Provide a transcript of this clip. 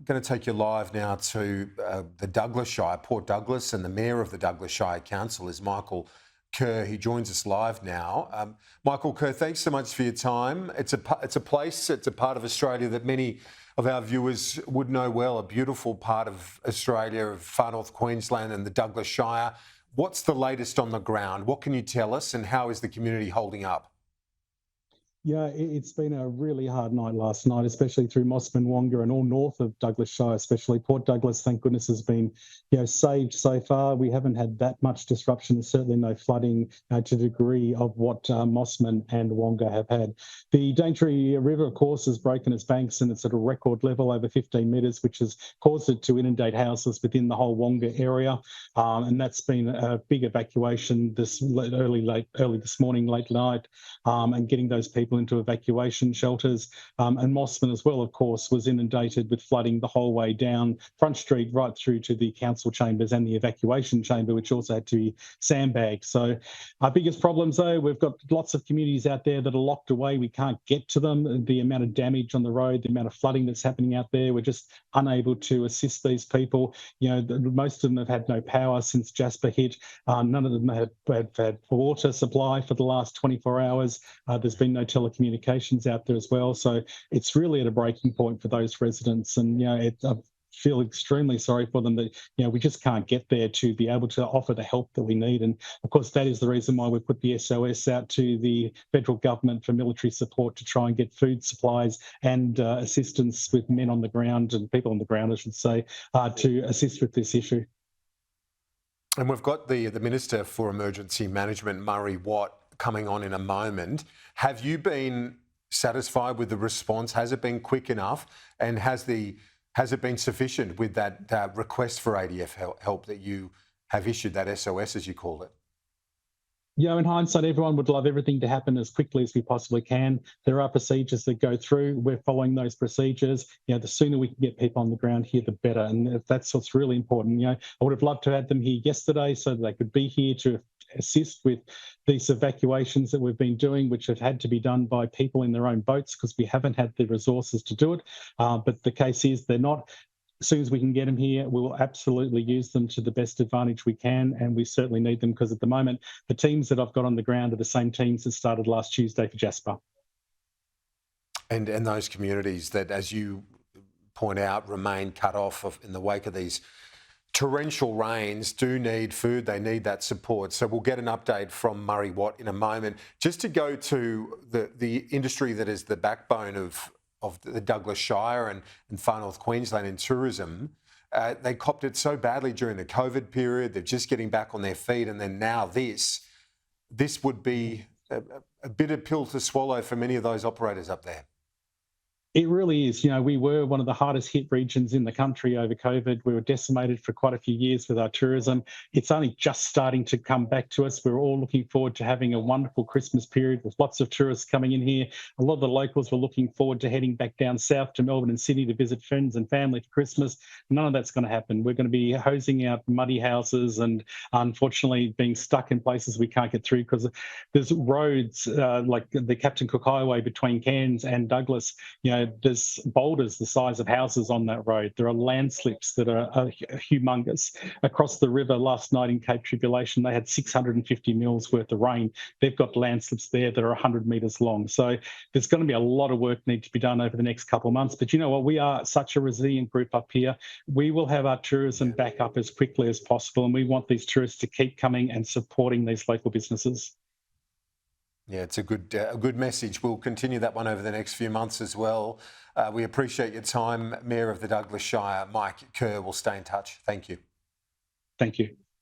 going to take you live now to the Douglas Shire, Port Douglas, and the Mayor of the Douglas Shire Council is Michael Kerr. He joins us live now. Michael Kerr, thanks so much for your time. It's a place, it's a part of Australia that many of our viewers would know well, a beautiful part of Australia, of far north Queensland and the Douglas Shire. What's the latest on the ground? What can you tell us, and how is the community holding up? Yeah, it's been a really hard night last night, especially through Mosman, Wonga, and all north of Douglas Shire, especially Port Douglas. Thank goodness has been, saved so far. We haven't had that much disruption. Certainly no flooding to the degree of what Mosman and Wonga have had. The Daintree River, of course, has broken its banks and it's at a record level over 15 metres, which has caused it to inundate houses within the whole Wonga area, and that's been a big evacuation this early this morning, late night, and getting those people into evacuation shelters. And Mosman as well, of course, was inundated with flooding the whole way down Front Street right through to the council chambers and the evacuation chamber, which also had to be sandbagged. So our biggest problems, though, we've got lots of communities out there that are locked away. We can't get to them. The amount of damage on the road, the amount of flooding that's happening out there, we're just unable to assist these people. Most of them have had no power since Jasper hit. None of them have had water supply for the last 24 hours. There's been no telecommunications out there as well. So it's really at a breaking point for those residents. And, I feel extremely sorry for them that, we just can't get there to be able to offer the help that we need. And of course, that is the reason why we put the SOS out to the federal government for military support to try and get food supplies and assistance with men on the ground and people on the ground, I should say, to assist with this issue. And we've got the Minister for Emergency Management, Murray Watt, coming on in a moment. Have you been satisfied with the response? Has it been quick enough? And has it been sufficient with that request for ADF help that you have issued, that SOS as you call it? In hindsight, everyone would love everything to happen as quickly as we possibly can. There are procedures that go through. We're following those procedures. The sooner we can get people on the ground here, the better. And that's what's really important. I would have loved to have had them here yesterday so that they could be here to assist with these evacuations that we've been doing, which have had to be done by people in their own boats because we haven't had the resources to do it. But the case is they're not. As soon as we can get them here, we'll absolutely use them to the best advantage we can, and we certainly need them because at the moment, the teams that I've got on the ground are the same teams that started last Tuesday for Jasper. And those communities that, as you point out, remain cut off in the wake of these torrential rains do need food, they need that support. So we'll get an update from Murray Watt in a moment. Just to go to the industry that is the backbone of the Douglas Shire and far north Queensland in tourism, they copped it so badly during the COVID period. They're just getting back on their feet, and then now this would be a bitter pill to swallow for many of those operators up there. It really is. We were one of the hardest hit regions in the country over COVID. We were decimated for quite a few years with our tourism. It's only just starting to come back to us. We're all looking forward to having a wonderful Christmas period with lots of tourists coming in here. A lot of the locals were looking forward to heading back down south to Melbourne and Sydney to visit friends and family for Christmas. None of that's going to happen. We're going to be hosing out muddy houses and unfortunately being stuck in places we can't get through because there's roads like the Captain Cook Highway between Cairns and Douglas. There's boulders the size of houses on that road. There are landslips that are humongous. Across the river last night in Cape Tribulation, they had 650 mils worth of rain. They've got landslips there that are 100 metres long. So there's going to be a lot of work need to be done over the next couple of months. But you know what? We are such a resilient group up here. We will have our tourism back up as quickly as possible, and we want these tourists to keep coming and supporting these local businesses. Yeah, it's a good message. We'll continue that one over the next few months as well. We appreciate your time, Mayor of the Douglas Shire, Mike Kerr. Will stay in touch. Thank you. Thank you.